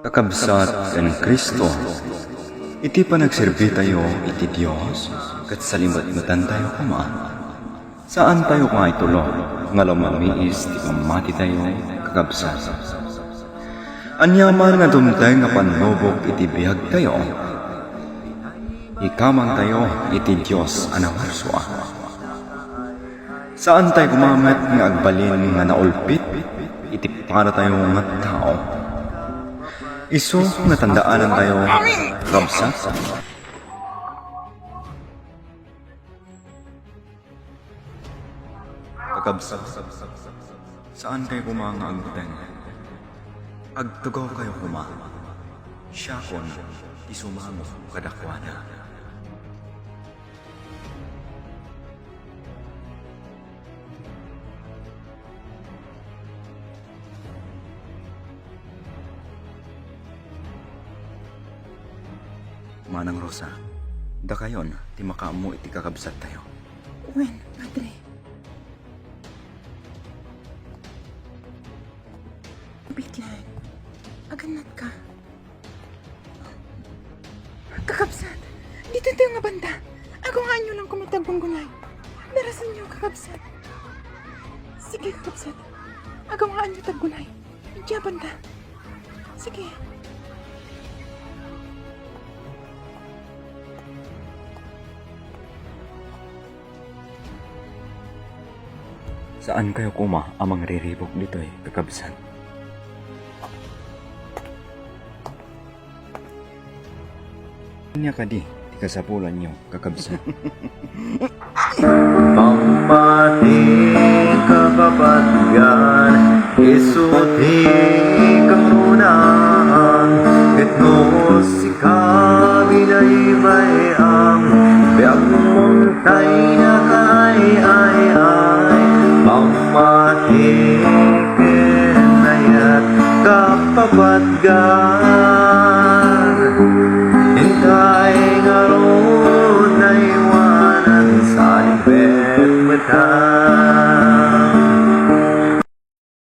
Kakabsat ng Kristo, iti panagserbi tayo iti Diyos, kat salimbat-matan tayo kuma. Saan tayo nga itulo, nga lumamiis ti pamati tayo, kakabsat. Anyaman nga dumtay nga panlubog iti biyag tayo, ikaman tayo iti Diyos anawarswa. Saan tayo gumamit nga agbalin nga naulpit, iti para tayo nga tao. Iso nga tandaanan tayo, kabsat. Kakabsat, saan kayo kumanga agteng? Agtugaw kayo kuma. Siya kon, isumamo kadakwana. Manang Rosa, da kayon, ti makaamo iti kakabsat tayo. Wen, Padre. Biglan, aganat ka. Kakabsat, dito tayo nga banda. Agungaan nyo lang kumitagong gulay. Darasan nyo, kakabsat. Sige, kakabsat. Agungaan nyo taggulay. Diya banda. Sige. Saan kayo kuma amang riribok dito'y kakabsat? Kanya ka di kasapulan nyo, kakabsat. Pamati kapapatgan, isuti karunahan, etnos ikabinaybay ang biyag muntay na kaay-ay-ay. Pamati kinayat kapapatgan,